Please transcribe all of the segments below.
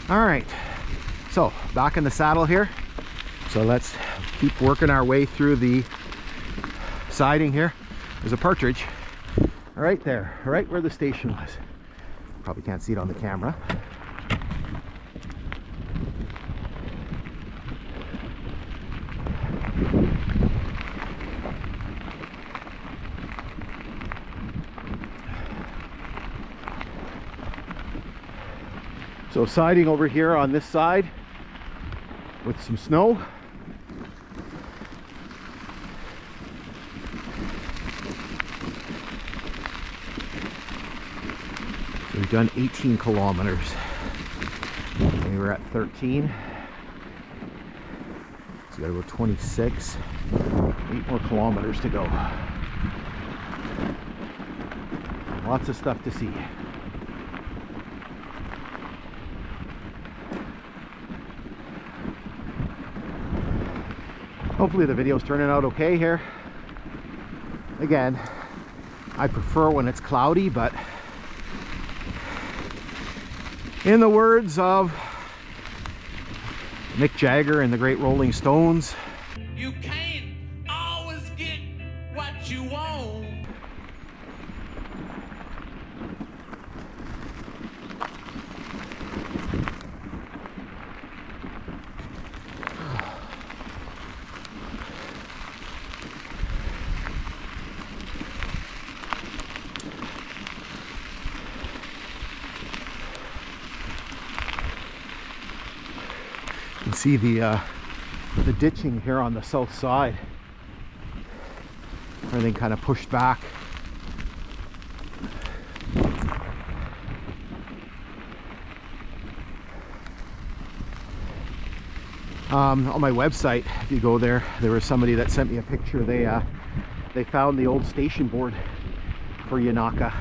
All right, so back in the saddle here. So let's keep working our way through the siding here. There's a partridge right there, right where the station was. Probably can't see it on the camera. So siding over here on this side with some snow. So we've done 18 kilometers. We were at 13. So we gotta go 26. 8 more kilometers to go. Lots of stuff to see. Hopefully the video's turning out okay here. Again, I prefer when it's cloudy, but in the words of Mick Jagger and the Great Rolling Stones, you can't always get what you want. You can see the ditching here on the south side. Everything kind of pushed back. On my website, if you go there, there was somebody that sent me a picture. They found the old station board for Unaka.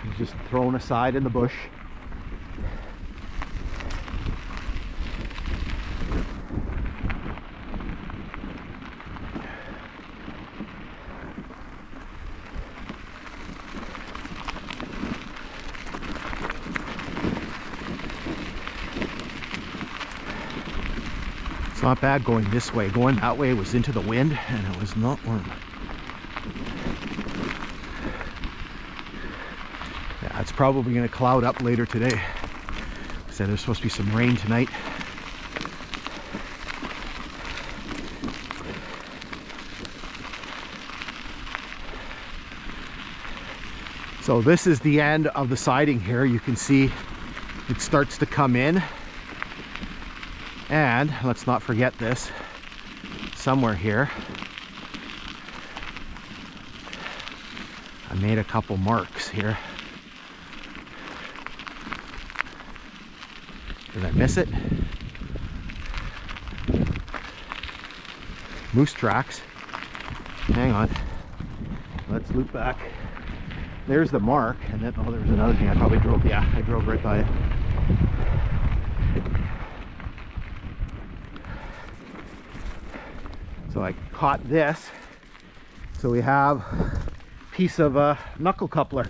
It was just thrown aside in the bush. It's not bad going this way. Going that way was into the wind and it was not warm. Yeah, it's probably going to cloud up later today. Said there's supposed to be some rain tonight. So this is the end of the siding here. You can see it starts to come in. And let's not forget this, somewhere here I made a couple marks here. Did I miss it? Moose tracks. Hang on, let's loop back. There's the mark, and then oh, there was another thing I probably drove. Yeah, I drove right by it. So I caught this. So we have a piece of a knuckle coupler.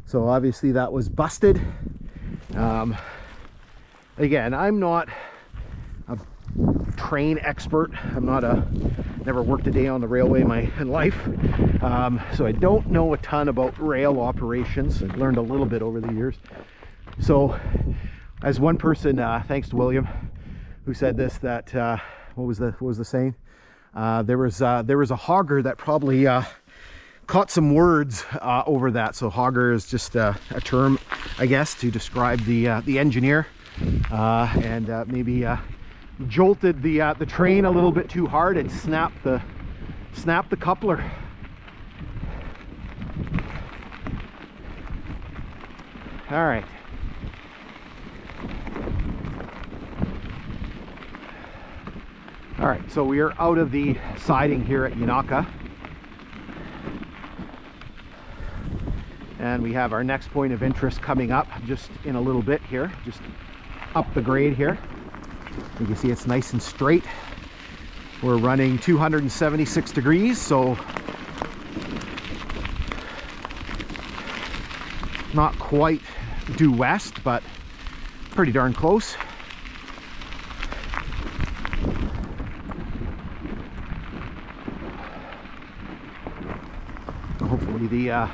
So obviously that was busted. Again, I'm not a train expert. I'm not never worked a day on the railway in my life. So I don't know a ton about rail operations. I've learned a little bit over the years. So as one person, thanks to William, who said this, that what was the saying? There was a hogger that probably caught some words over that. So hogger is just a term, I guess, to describe the engineer, and maybe jolted the train a little bit too hard and snapped the coupler. All right. All right, so we are out of the siding here at Unaka. And we have our next point of interest coming up just in a little bit here, just up the grade here. You can see it's nice and straight. We're running 276 degrees, so Not quite due west, but pretty darn close. Hopefully the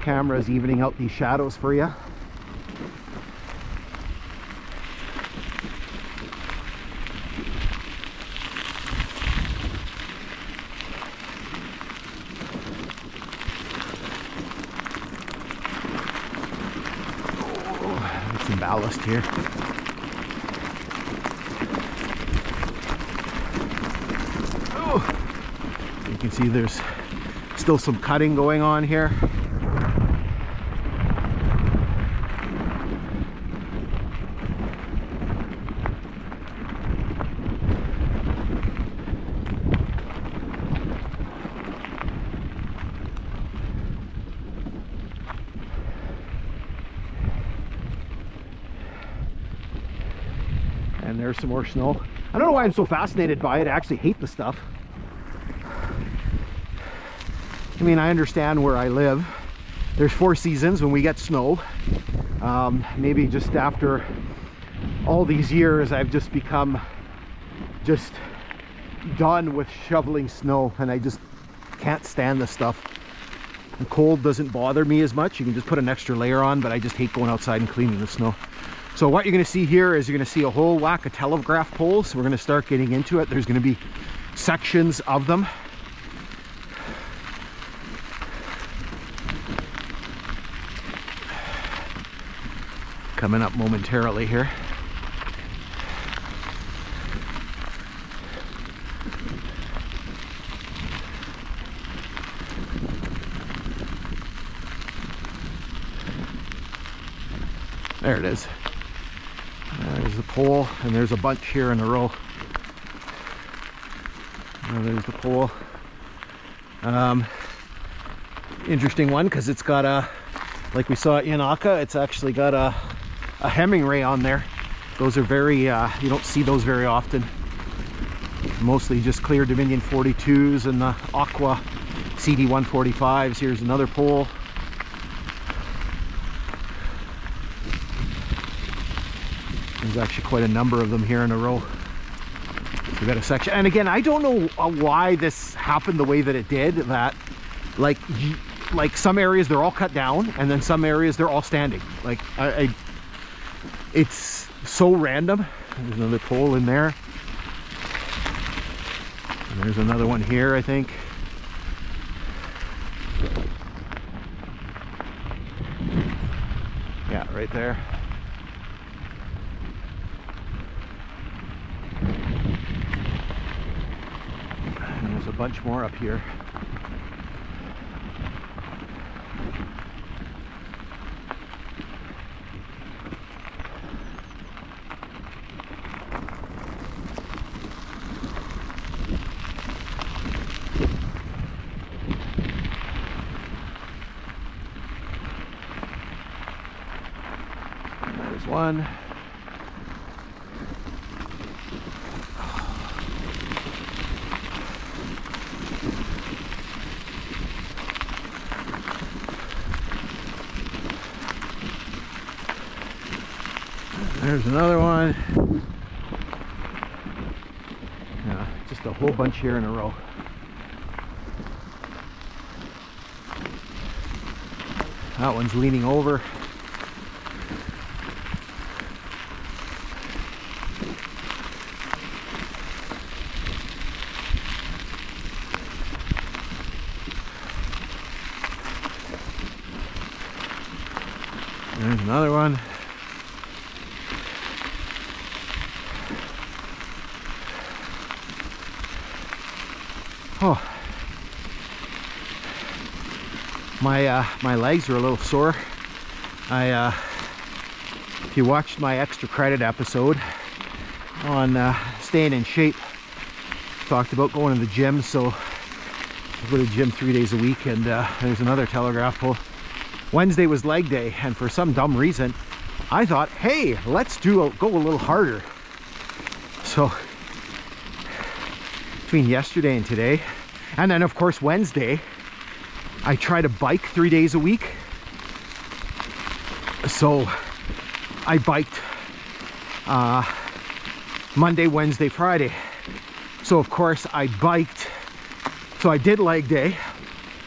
camera is evening out these shadows for you. Some ballast here. Oh, you can see there's still some cutting going on here. And there's some more snow. I don't know why I'm so fascinated by it. I actually hate the stuff. I mean, I understand where I live. There's 4 seasons when we get snow. Maybe just after all these years, I've just become just done with shoveling snow, and I just can't stand this stuff. The cold doesn't bother me as much. You can just put an extra layer on, but I just hate going outside and cleaning the snow. So what you're going to see here is you're going to see a whole whack of telegraph poles. We're going to start getting into it. There's going to be sections of them. Coming up momentarily here. There it is. There's the pole, and there's a bunch here in a row. There's the pole. Interesting one, because it's got a, like we saw at Unaka, it's actually got a hemming ray on there. Those are very, you don't see those very often. Mostly just clear Dominion 42s and the Aqua CD 145s. Here's another pole. There's actually quite a number of them here in a row. So we got a section, and again, I don't know why this happened the way that it did. That like some areas they're all cut down, and then some areas they're all standing. Like it's so random. There's another pole in there. And there's another one here, I think. Yeah, right there. And there's a bunch more up here. There's one. There's another one. Yeah, just a whole bunch here in a row. That one's leaning over. There's another one. Oh, my legs are a little sore. If you watched my extra credit episode on staying in shape, talked about going to the gym. So I go to the gym 3 days a week, and there's another telegraph pole. Wednesday was leg day, and for some dumb reason, I thought, hey, let's go a little harder. So between yesterday and today, and then of course Wednesday, I try to bike 3 days a week. So I biked Monday, Wednesday, Friday. So of course I biked. So I did leg day,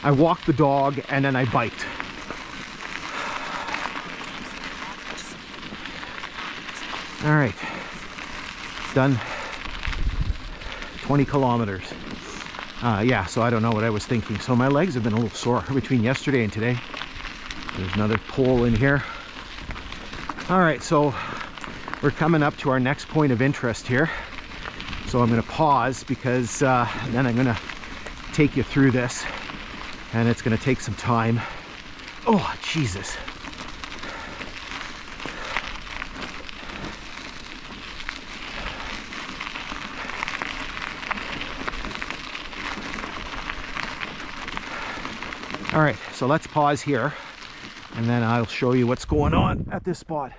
I walked the dog, and then I biked. All right, done 20 kilometers. Yeah, so I don't know what I was thinking. So my legs have been a little sore between yesterday and today. There's another pole in here. All right, so we're coming up to our next point of interest here. So I'm gonna pause because then I'm gonna take you through this, and it's gonna take some time. Oh, Jesus. All right, so let's pause here, and then I'll show you what's going on at this spot.